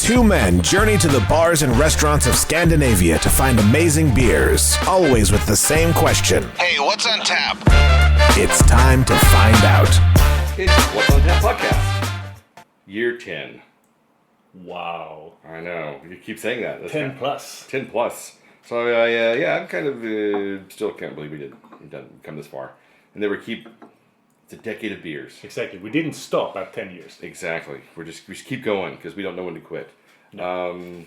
Two men journey to the bars and restaurants of Scandinavia to find amazing beers, always with the same question. Hey, what's on tap? It's time to find out. It's What's on Tap podcast. Year 10. Wow. I know. You keep saying that. That's 10 plus. 10 plus. So, I'm kind of still can't believe we didn't come this far. And it's a decade of beers. Exactly. We didn't stop at 10 years. Exactly. We just keep going because we don't know when to quit. No.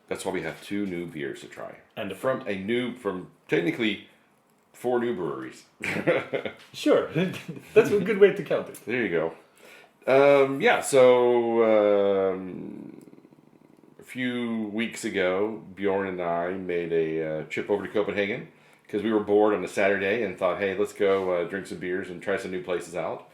That's why we have 2 new beers to try. And from technically 4 new breweries. Sure. That's a good way to count it. There you go. So a few weeks ago, Björn and I made a trip over to Copenhagen because we were bored on a Saturday and thought, hey, let's go drink some beers and try some new places out.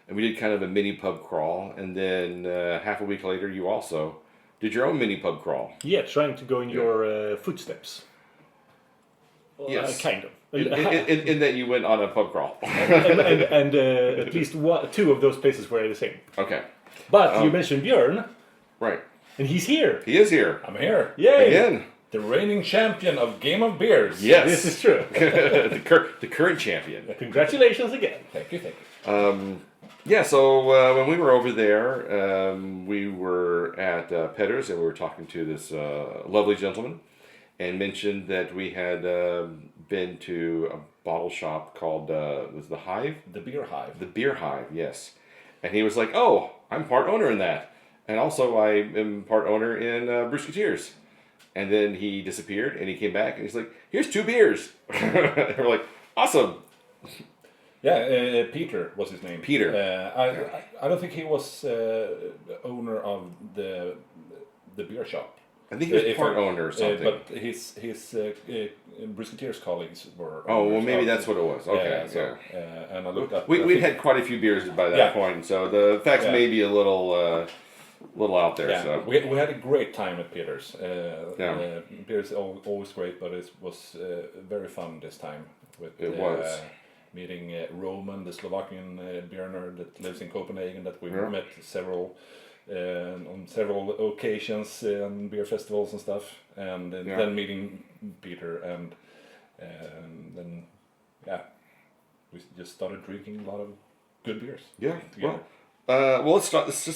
And we did kind of a mini pub crawl, and then half a week later, you also did your own mini pub crawl. Yeah, trying to go in your footsteps. Yes. Kind of. In that you went on a pub crawl. and at least 2 of those places were the same. Okay. But you mentioned Björn. Right. And he's here. He is here. I'm here. Yay! Again. The reigning champion of Game of Beers. Yes. This is true. the current champion. Congratulations again. Thank you. So when we were over there, we were at Peders, and we were talking to this lovely gentleman, and mentioned that we had been to a bottle shop called was the Hive? The Beer Hive. The Beer Hive, yes. And he was like, "Oh, I'm part owner in that, and also I am part owner in Brewsketeers." And then he disappeared, and he came back, and he's like, "Here's 2 beers." And we're like, "Awesome." Yeah, Peter was his name. Peter. I don't think he was owner of the beer shop. I think he was part owner or something. But his Brewsketeers colleagues were. Oh, well, owners maybe of that's what it was. Okay, and I looked up. We'd had quite a few beers by that point, so the facts may be a little out there. Yeah, so we had a great time at Peders. Beers always great, but it was very fun this time. It was. Meeting Roman, the Slovakian beer nerd that lives in Copenhagen, that we met on several occasions and beer festivals and stuff, and then meeting Peter, and then we just started drinking a lot of good beers. Yeah. Together. Well, let's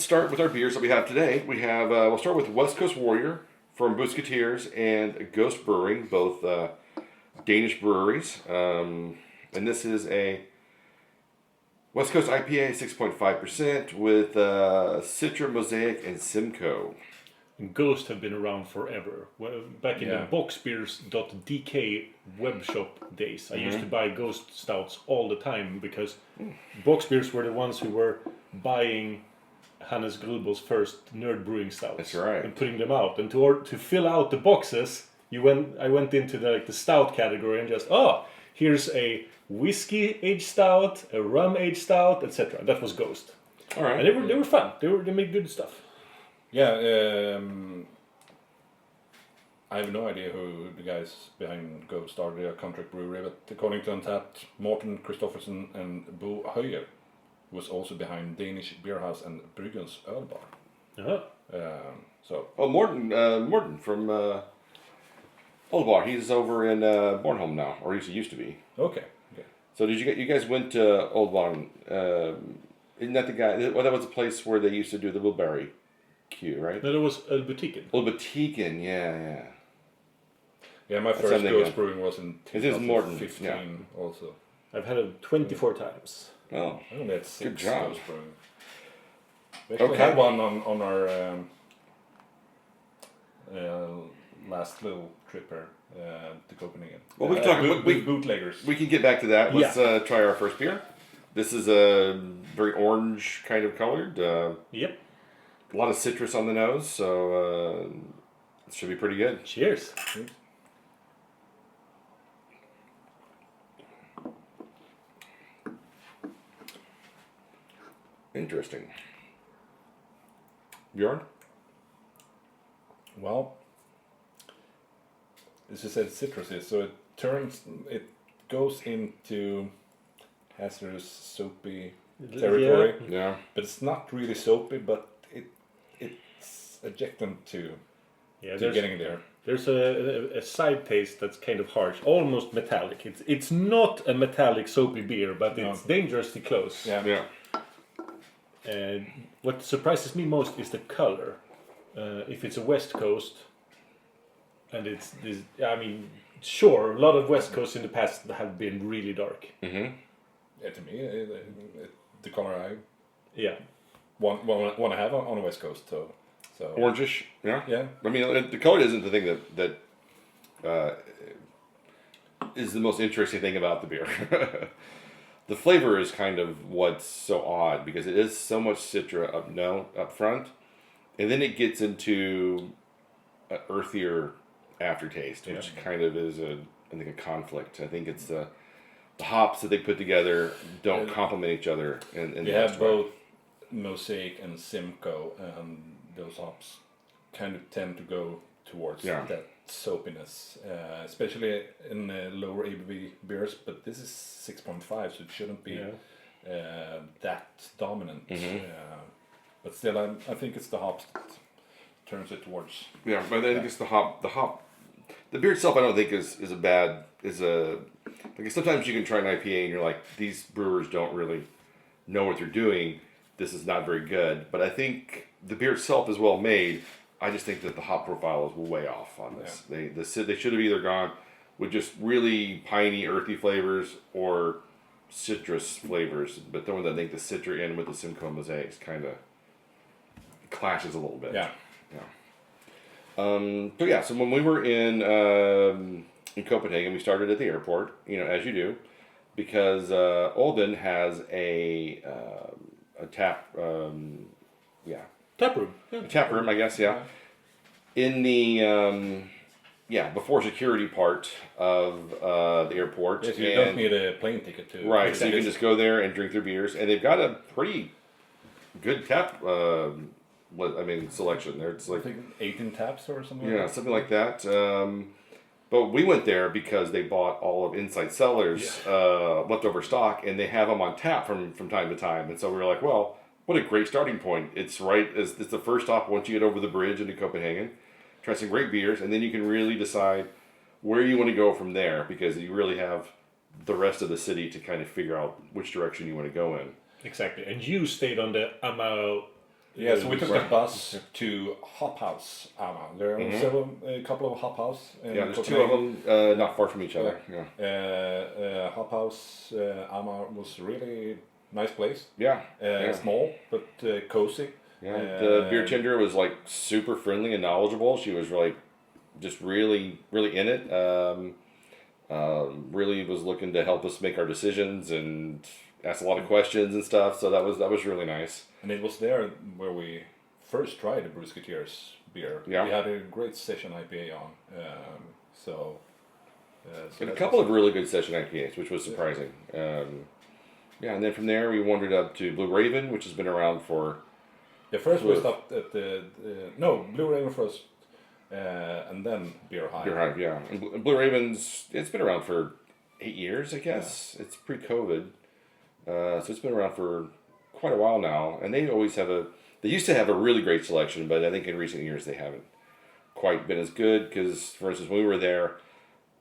start with our beers that we have today. We have we'll start with West Coast Warrior from Brewsketeers and Ghost Brewing, both Danish breweries. And this is a West Coast IPA, 6.5%, with Citra, Mosaic, and Simcoe. And Ghost have been around forever. Well, back in the boxbeers.dk web shop days, I used to buy Ghost stouts all the time because Boxbeers were the ones who were buying Hannes Grubel's first nerd brewing stouts. That's right. And putting them out. And to fill out the boxes, I went into the stout category and just, here's a whiskey aged stout, a rum aged stout, etc. That was Ghost. All right. And they were fun. They made good stuff. Yeah, I have no idea who the guys behind Ghost are. They are a contract brewery, but according to Untapped, Morten Christoffersen and Bo Høyer was also behind Danish Beer House and Bryggens Ölbar. Uh-huh. Morten from Ölbar. He's over in Bornholm now, or he used to be. Okay. So you guys went to Ölbar? Isn't that the guy? Well, that was the place where they used to do the Blueberry Q, right? No, that was Butiken. Butiken, yeah. Yeah, my first Ghost brewing was in 2015 also. I've had it 24 times. Oh, I only had 6 good job. Ghost brewing. We actually had one on our last little trip here to Copenhagen. Well, we can talk bootleggers. We can get back to that. Let's try our first beer. This is a very orange kind of colored. Yep. A lot of citrus on the nose, so it should be pretty good. Cheers. Interesting. Björn? Well, as you said, citrusy, so it goes into hazardous, soapy territory. Yeah. But it's not really soapy, but it's adjacent to there's getting there. There's a side taste that's kind of harsh, almost metallic. It's not a metallic soapy beer, but it's dangerously close. Yeah. And what surprises me most is the color. If it's a West Coast, and it's this, I mean, sure, a lot of West Coasts in the past have been really dark. Mm-hmm. Yeah, to me, the color I want to have on the West Coast, so orangish, yeah. Yeah. I mean, the color isn't the thing that is the most interesting thing about the beer. The flavor is kind of what's so odd because it is so much Citra up front, and then it gets into an earthier aftertaste, which kind of is I think a conflict. I think it's the hops that they put together don't complement each other. And you have both Mosaic and Simcoe, and those hops kind of tend to go towards that soapiness, especially in lower ABV beers. But this is 6.5, so it shouldn't be that dominant. Mm-hmm. But still, I think it's the hops that turns it towards. Yeah, but I think it's the hop. The beer itself, I don't think is like sometimes you can try an IPA and you're like, these brewers don't really know what they're doing. This is not very good. But I think the beer itself is well made. I just think that the hop profile is way off on this. Yeah. They should have either gone with just really piney, earthy flavors or citrus flavors. But then I think the Citra in with the Simcoe Mosaics kind of clashes a little bit. Yeah. So when we were in Copenhagen, we started at the airport, as you do, because Olden has a tap room. A tap room, I guess, in the before security part of the airport. Yes, you don't need a plane ticket to. Right, so you can just go there and drink their beers, and they've got a pretty good tap. Selection there. It's like I think 18 taps or something. Yeah, something like that. But we went there because they bought all of Inside Cellars leftover stock, and they have them on tap from time to time. And so we were like, well, what a great starting point! It's the first stop once you get over the bridge into Copenhagen. Try some great beers, and then you can really decide where you want to go from there because you really have the rest of the city to kind of figure out which direction you want to go in. Exactly, and you stayed on the Amager. Yeah, so we took the bus to Hop House, Amager. There are a couple of Hop House. There's two of them not far from each other. Yeah. Hop House, Amager was a really nice place. Yeah. Small, but cozy. Yeah. The beer tender was like super friendly and knowledgeable. She was like just really, really in it. Really was looking to help us make our decisions and asked a lot of questions and stuff. So that was really nice. And it was there where we first tried the Brewsketeers beer. Yeah. We had a great session IPA on. And a couple of really good session IPAs, which was surprising. And then from there we wandered up to Blue Raven, which has been around for... Yeah, first we stopped at Blue Raven first, and then Beer Hive. Beer Hive, yeah. And Blue Raven's, it's been around for 8 years, I guess. Yeah. It's pre-COVID. So it's been around for quite a while now, and they used to have a really great selection, but I think in recent years they haven't quite been as good, because for instance when we were there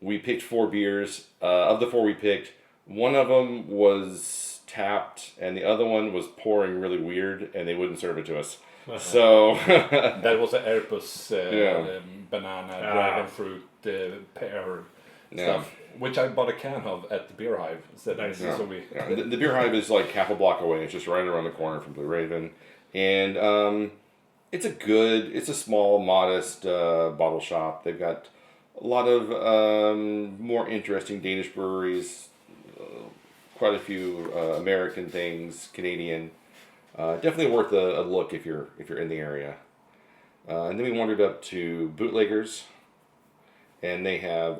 we picked 4 beers. Of the 4 we picked, one of them was tapped and the other one was pouring really weird and they wouldn't serve it to us. So that was an Airpus banana, dragon fruit, pear stuff, which I bought a can of at the Beer Hive. So the Beer Hive is like half a block away. It's just right around the corner from Blue Raven, and it's a small, modest bottle shop. They've got a lot of more interesting Danish breweries, quite a few American things, Canadian. Definitely worth a look if you're in the area. And then we wandered up to Bootleggers, and they have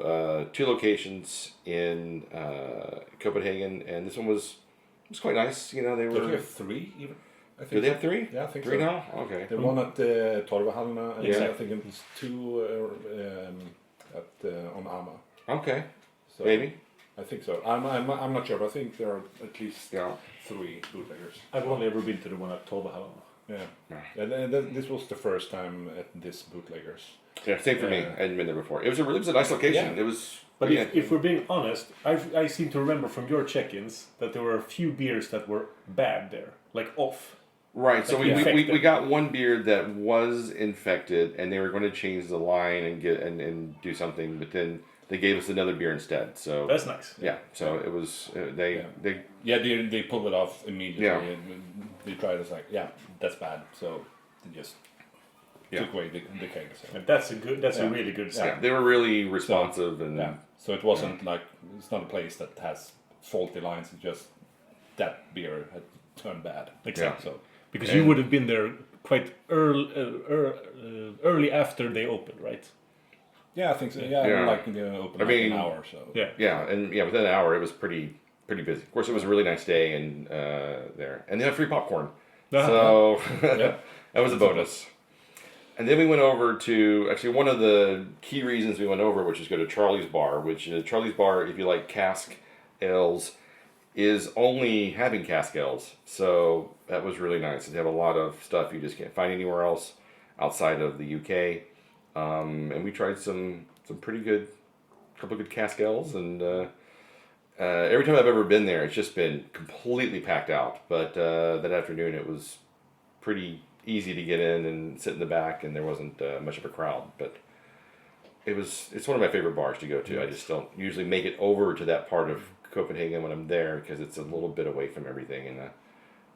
2 locations in Copenhagen, and this one was quite nice. They were. Did they have 3 even? I think do they have 3? Yeah, I think 3 so. now. Okay. The one at Torvehallene, and Yeah. I think it was 2 on Amager. Okay. So Maybe. I think so. I'm not sure, but I think there are at least 3 bootleggers. I've only ever been to the one at Torvehallene. And this was the first time at this bootleggers. Yeah, same for me. I hadn't been there before. It was a nice location. Yeah. It was. But if we're being honest, I seem to remember from your check-ins that there were a few beers that were bad there, like off. Right, so Like we got one beer that was infected, and they were going to change the line and get and do something, but then they gave us another beer instead. So That's nice. yeah. So it was they They pulled it off immediately. Yeah. And they tried it, like, that's bad. So they just took away the keg. So. And that's a really good sign. yeah, they were really responsive and So it wasn't like it's not a place that has faulty lines. It's just that beer had turned bad. Exactly. So Because you would have been there quite early after they opened, right? yeah, I think so. Yeah. Like open an hour. So within an hour it was pretty busy. Of course, it was a really nice day and there, and they had free popcorn, so that was a bonus. And then we went over to, actually one of the key reasons we went over, which is go to Charlie's Bar, which Charlie's Bar, if you like cask ales, is only having cask ales. So that was really nice. They have a lot of stuff you just can't find anywhere else outside of the UK. And we tried some pretty good, couple of good cask ales. And every time I've ever been there, it's just been completely packed out. But that afternoon it was pretty easy to get in and sit in the back, and there wasn't much of a crowd. But it's one of my favorite bars to go to. I just don't usually make it over to that part of Copenhagen when I'm there because it's a little bit away from everything in a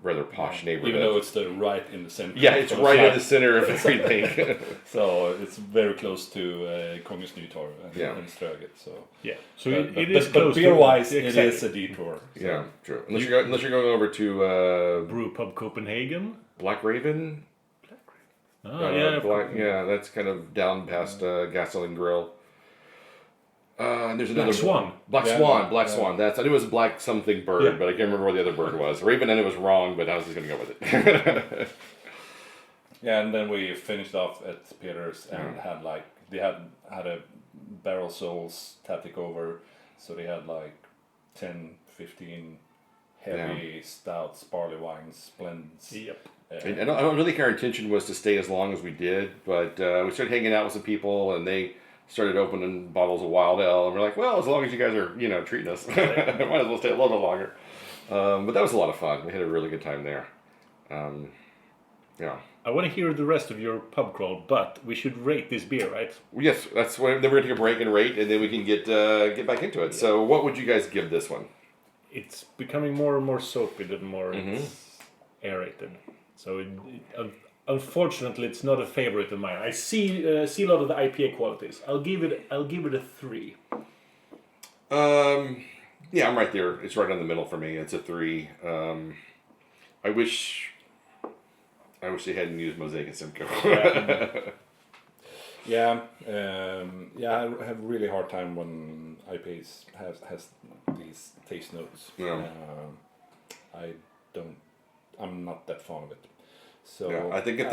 rather posh neighborhood. Even though it's right in the center. Yeah, it's right in the center of everything. So it's very close to Kongens Nytorv and Ströget. So yeah, so it is close. But beer-wise, to it is a detour. So. Yeah, true. Unless you're going over to Brew Pub Copenhagen. Black Raven. Oh that's kind of down past Gasoline Grill. There's another Black Swan. I knew it was Black something bird, but I can't remember what the other bird was. Raven, I knew it was wrong, but I was just gonna go with it. And then we finished off at Peders and they had a barrel souls tactic over, so they had like 10, 15 heavy stouts, barley wines, blends. Yep. And I don't really think our intention was to stay as long as we did, but we started hanging out with some people, and they started opening bottles of wild ale, and we're like, well, as long as you guys are, treating us, might as well stay a little bit longer. But that was a lot of fun. We had a really good time there. I want to hear the rest of your pub crawl, but we should rate this beer, right? Yes, that's when then we're gonna take a break and rate, and then we can get back into it. So, what would you guys give this one? It's becoming more and more soapy the more it's aerated. So unfortunately, it's not a favorite of mine. I see a lot of the IPA qualities. I'll give it a 3. Yeah, I'm right there. It's right in the middle for me. It's a 3. I wish they hadn't used Mosaic and Simcoe. I have a really hard time when IPAs has these taste notes. Yeah. I'm not that fond of it. So I think if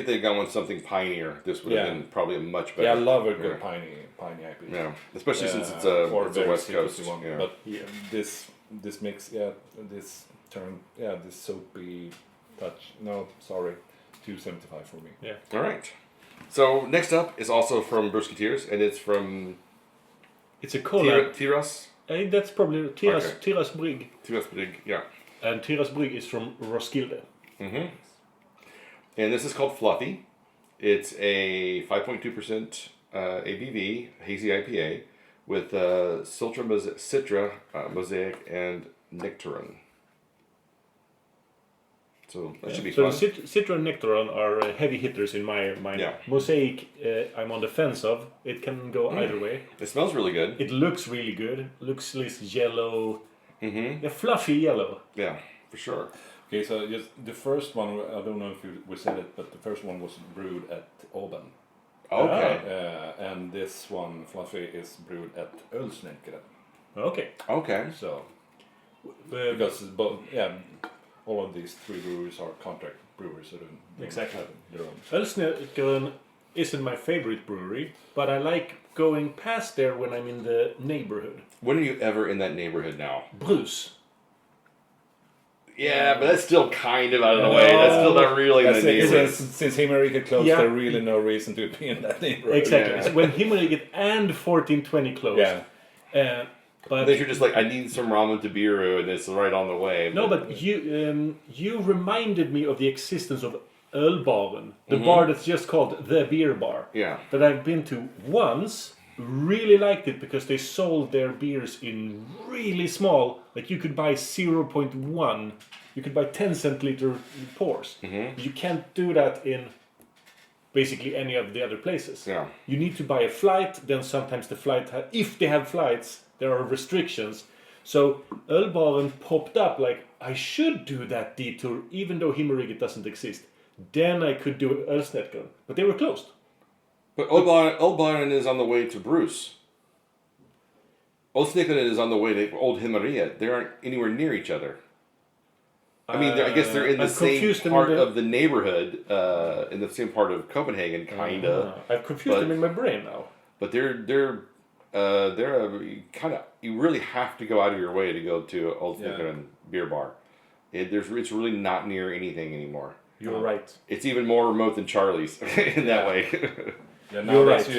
they'd gone with something pineier, this would have been probably a much better. Yeah, I love a good piney IPA. Yeah, especially since it's a West Coast one. Yeah. But this mix, this turn, this soapy touch. No, sorry, 275 for me. Yeah. All right. So next up is also from Brewsketeers, and it's from. It's a collab. Thyras. That's probably Thyras Bryg. Thyras Bryg, yeah. And Thyras Bryg is from Roskilde. Mm-hmm. And this is called Fluffy. It's a 5.2% ABV hazy IPA with Citra, Mosaic and Nectaron. So that should be fun. So Citra and Nectaron are heavy hitters in my mind. Yeah. Mosaic, I'm on the fence of. It can go either way. It smells really good. It looks really good. Looks this yellow. Mm-hmm. A fluffy yellow. Yeah, for sure. Okay, so just the first one, I don't know if we said it, but the first one was brewed at Åben. Okay. And this one, Fluffy, is brewed at Ölsnäckaren. Okay. Okay. So, because all of these 3 breweries are contract brewers, so they Exactly. have their own. Ölsnäckaren isn't my favorite brewery, but I like going past there when I'm in the neighborhood. When are you ever in that neighborhood now? Bruce. Yeah, but that's still kind of out of the way. That's still not really in the neighborhood. Since Himmerige closed, there's really no reason to be in that neighborhood. Exactly. Yeah. So when Himmerige and 1420 closed, but Then you're just like, I need some ramen to Biru, and it's right on the way. but you reminded me of the existence of Ölbaren, the bar that's just called the Beer Bar. Yeah. That I've been to once. Really liked it because they sold their beers in really small. Like you could buy 0.1. You could buy 10 centiliter pours. You can't do that in basically any of the other places. Yeah. You need to buy a flight. Then sometimes the flight, if they have flights, there are restrictions. So Ölbaren popped up like I should do that detour even though Himmerige doesn't exist. Then I could do Ölsnäckan, but they were closed. But Ölbaren is on the way to Bruce. Ölsnäckan is on the way to Old Himmeria. They aren't anywhere near each other. I mean, I guess they're in the same part of the neighborhood, in the same part of Copenhagen, kinda. I've confused them in my brain now. But they're kind of, you really have to go out of your way to go to Ölsnäckan Beer Bar. It's really not near anything anymore. You're right. It's even more remote than Charlie's in that way. Yeah, You're right.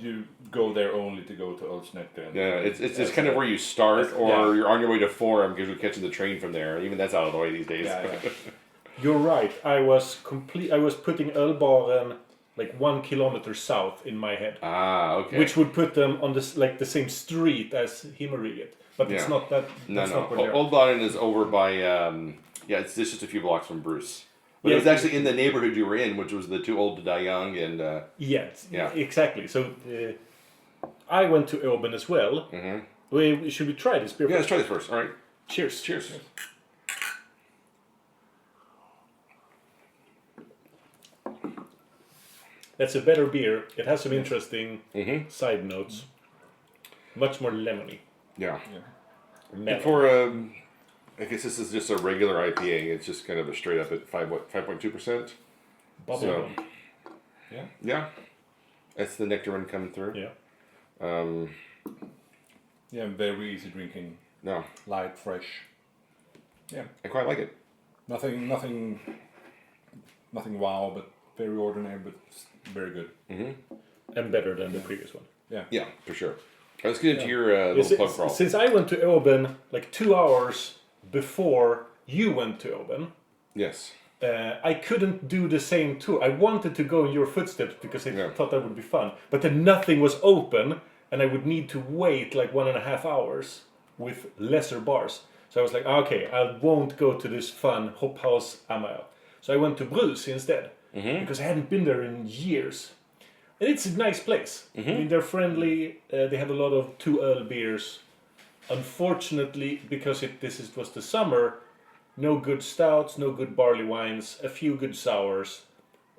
You go there only to go to Ölsnäckan. Yeah, it's just kind of where you start, or you're on your way to Forum because you're catching the train from there. Even that's out of the way these days. Yeah. You're right. I was putting Ölbaren like 1 kilometer south in my head. Ah, okay. Which would put them on the same street as Himmerige. But it's not that. No. Not where they are. Old Baden is over by. It's just a few blocks from Bruce. But it was actually in the neighborhood you were in, which was the Too Old to Die Young and. Yeah, exactly. So I went to Oben as well. Should we try this beer? Yeah, let's try this first. All right. Cheers. Cheers. That's a better beer. It has some interesting side notes. Much more lemony. Yeah. Mellow. For I guess this is just a regular IPA. It's just kind of a straight up at 5.2%. Bubble So, gum. yeah, that's the Nectaron coming through. Yeah. Very easy drinking. No, Light, fresh. Yeah. I quite like it. Nothing wow, but very ordinary, but very good. And better than the previous one. Yeah, for sure. Let's get into your little pub crawl. Since I went to Oben like 2 hours before you went to Oben, Yes. I couldn't do the same tour. I wanted to go in your footsteps because I thought that would be fun. But then nothing was open, and I would need to wait like 1.5 hours with lesser bars. So I was like, okay, I won't go to this fun Hop House Amager. So I went to Brews instead, because I hadn't been there in years. And it's a nice place. I mean, they're friendly. They have a lot of 2 Öl beers. Unfortunately, because this was the summer, no good stouts, no good barley wines, a few good sours.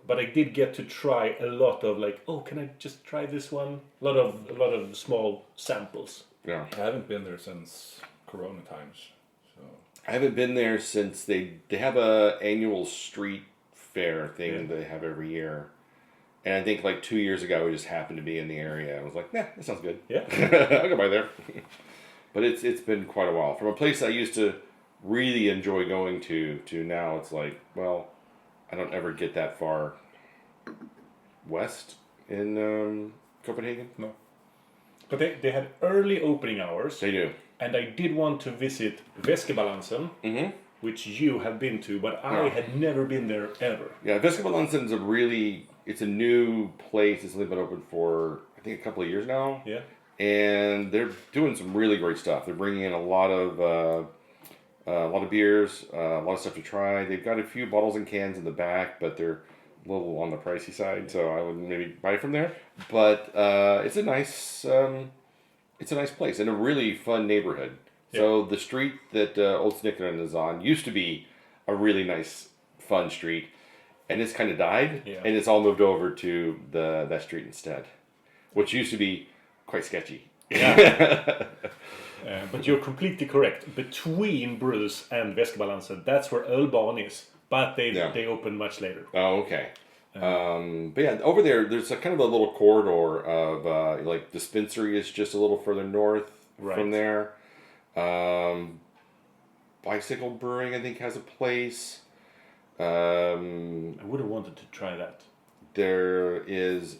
But I did get to try a lot of like, oh, can I just try this one? A lot of small samples. Yeah. I haven't been there since Corona times. So I haven't been there since they have a annual street fair thing they have every year. And I think like 2 years ago, we just happened to be in the area. I was like, that sounds good. Yeah. I'll go by there. But it's been quite a while. From a place I used to really enjoy going to now, it's like, well, I don't ever get that far west in Copenhagen. No. But they had early opening hours. They do. And I did want to visit Væskebalansen, which you have been to, but I had never been there ever. Yeah, Væskebalansen is it's a new place. It's only been open for, I think, a couple of years now. Yeah. And they're doing some really great stuff. They're bringing in a lot of beers, a lot of stuff to try. They've got a few bottles and cans in the back, but they're a little on the pricey side, so I would maybe buy from there. But it's a nice place and a really fun neighborhood. Yeah. So the street that Old Snickeren is on used to be a really nice, fun street, and it's kind of died, and it's all moved over to that street instead, which used to be quite sketchy. Yeah. But you're completely correct. Between Brews and Væskebalansen, that's where Ölbaren is. But they open much later. Oh, okay. But yeah, over there's a kind of a little corridor of like dispensary is just a little further north from there. Bicycle Brewing, I think, has a place. I would have wanted to try that. There is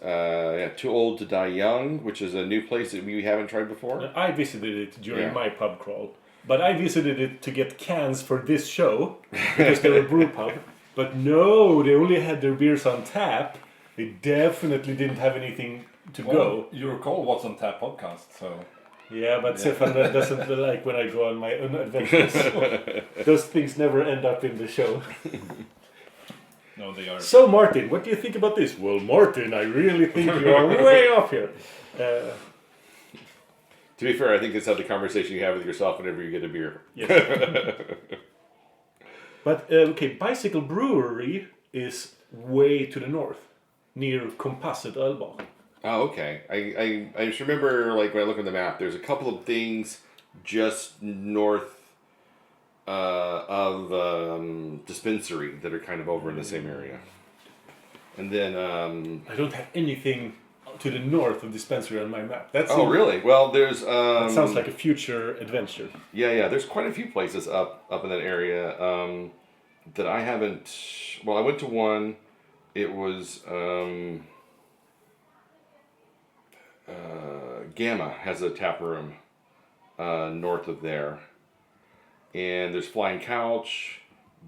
Too Old to Die Young, which is a new place that we haven't tried before. I visited it during my pub crawl, but I visited it to get cans for this show because they were a brew pub. But no, they only had their beers on tap. They definitely didn't have anything to go. You recall what's on tap podcast, so. Yeah, but Stefan doesn't like when I go on my own adventures. Those things never end up in the show. No, they are. So, Martin, what do you think about this? Well, Martin, I really think you are way off here. To be fair, I think that's how the conversation you have with yourself whenever you get a beer. Yes. But, okay, Bicycle Brewery is way to the north, near Kompasset Ölbach. Oh, okay. I just remember, like, when I look on the map, there's a couple of things just north of Dispensary that are kind of over in the same area. And then... I don't have anything to the north of Dispensary on my map. Really? Well, there's... that sounds like a future adventure. Yeah. There's quite a few places up in that area that I haven't... Well, I went to one. It was... Gamma has a tap room north of there. And there's Flying Couch.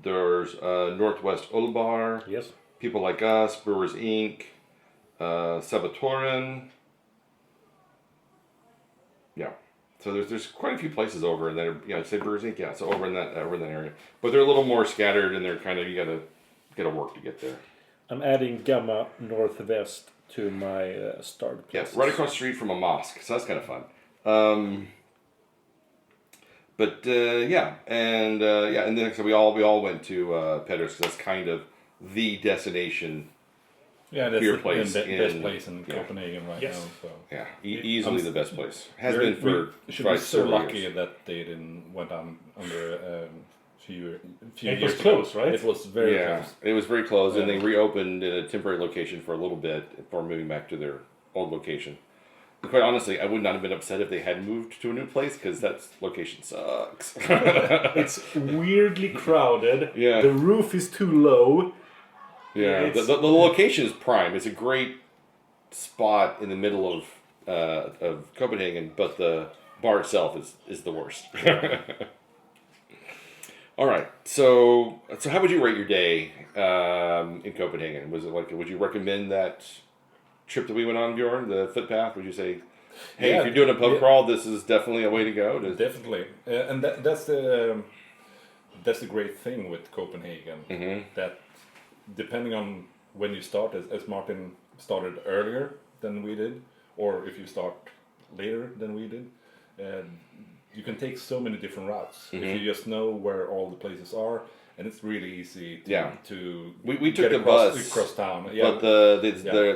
There's Northwest Ulbar. Yes. People Like Us, Brewers Inc., Sabatoren. Yeah. So there's quite a few places over in that. Yeah, say Brewers Inc. Yeah, so over in that area. But they're a little more scattered, and they're kind of, you gotta work to get there. I'm adding Gamma Northwest to my start Yes, places. right across the street from a mosque, so that's kind of fun. And then so we all went to Peders, because that's kind of the destination. Yeah, that's beer the place best place in Copenhagen right now. So. Yeah, easily the best place. Has been for we should be so lucky years. that they didn't went on under few It years was ago. close, right? It was very close. It was very close, and they reopened in a temporary location for a little bit before moving back to their old location. And quite honestly, I would not have been upset if they had moved to a new place, because that location sucks. It's weirdly crowded. Yeah. The roof is too low. Yeah, the location is prime. It's a great spot in the middle of Copenhagen, but the bar itself is the worst. All right, so how would you rate your day in Copenhagen? Was it like, would you recommend that trip that we went on, Bjorn, the footpath? Would you say, hey, if you're doing a pub crawl, this is definitely a way to go? Definitely, and that's the great thing with Copenhagen, that depending on when you start, as Martin started earlier than we did, or if you start later than we did, you can take so many different routes if you just know where all the places are, and it's really easy to we took get the bus across town. But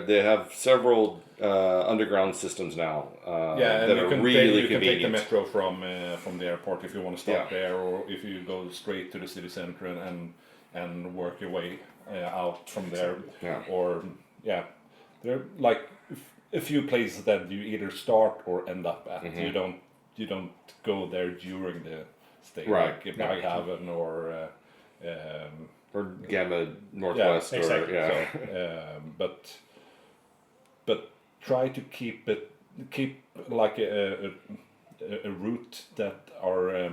they have several underground systems now and that you are can really take the convenient. metro from the airport if you want to stop there, or if you go straight to the city center and work your way out from there. Or there are like a few places that you either start or end up at. You don't go there during the stay, like Bryghaven or Gamma Northwest. Yeah, exactly. But try to keep like a route that are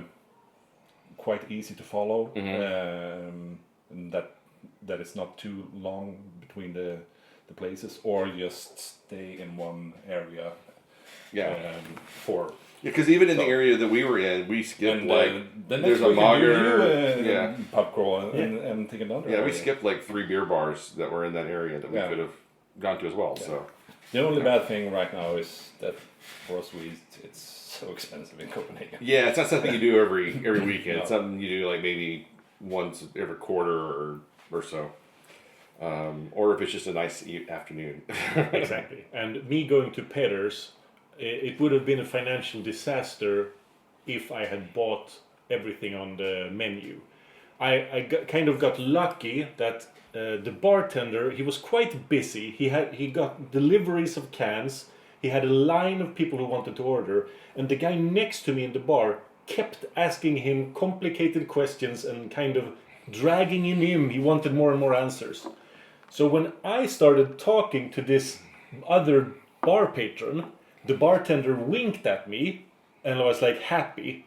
quite easy to follow, and that is not too long between the places, or just stay in one area. Because even in the area that we were in, we skipped then there's Amager, pub crawl and take another. Yeah, we skipped like 3 beer bars that were in that area that we could have gone to as well. Yeah. So the only bad thing right now is that for us it's so expensive in Copenhagen. Yeah, it's not something you do every weekend. It's something you do like maybe once every quarter or so. Or if it's just a nice afternoon. Exactly. And me going to Peders, it would have been a financial disaster if I had bought everything on the menu. I kind of got lucky that the bartender, he was quite busy. He got deliveries of cans. He had a line of people who wanted to order. And the guy next to me in the bar, kept asking him complicated questions and kind of dragging him in. He wanted more and more answers. So when I started talking to this other bar patron, the bartender winked at me and I was like happy.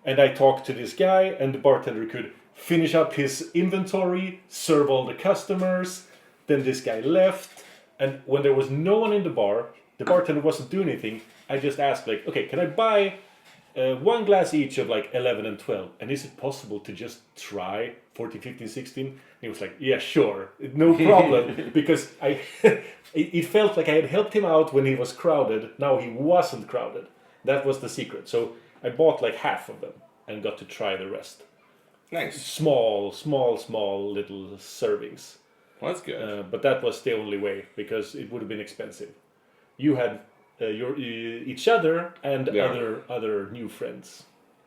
And I talked to this guy and the bartender could finish up his inventory, serve all the customers. Then this guy left. And when there was no one in the bar, the bartender wasn't doing anything. I just asked like, okay, can I buy one glass each of like 11 and 12? And is it possible to just try 14, 15, 16? And he was like, yeah, sure, no problem. Because it felt like I had helped him out when he was crowded. Now he wasn't crowded. That was the secret. So I bought like half of them and got to try the rest. Nice. Small little servings. Well, that's good. But that was the only way because it would have been expensive. You had each other and other new friends,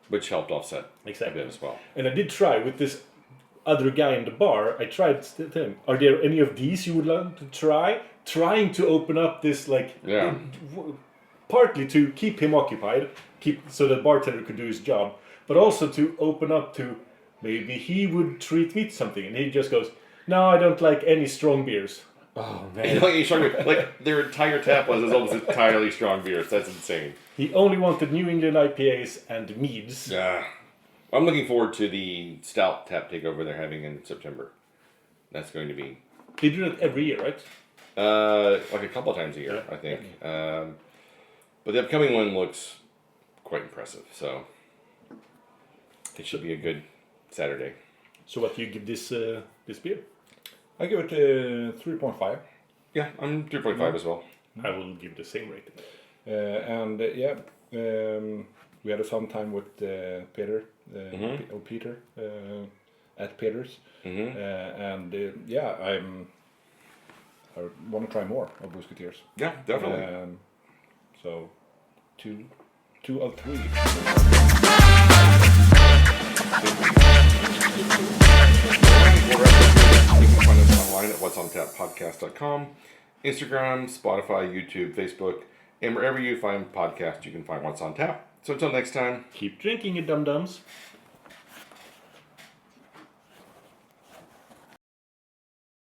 which helped offset exactly a bit as well. And I did try with this other guy in the bar. I tried to tell him, are there any of these you would like to try? Trying to open up this partly to keep him occupied, so the bartender could do his job, but also to open up to maybe he would treat me to something. And he just goes, no, I don't like any strong beers. Oh man! Like their entire tap was almost entirely strong beers. That's insane. He only wanted New England IPAs and meads. Yeah, I'm looking forward to the stout tap takeover they're having in September. That's going to be. They do that every year, right? Like a couple of times a year, Yeah. I think. But the upcoming one looks quite impressive. So it should be a good Saturday. So what do you give this beer? I give it 3.5. Yeah, I'm 3.5 as well. I will give the same rating. We had a fun time with Peter at Peders. I want to try more of Brewsketeers. Yeah, definitely. So, 2 of 3. You can find us online at what'sontappodcast.com, Instagram, Spotify, YouTube, Facebook, and wherever you find podcasts, you can find What's on Tap. So until next time, Keep drinking, you dum-dums.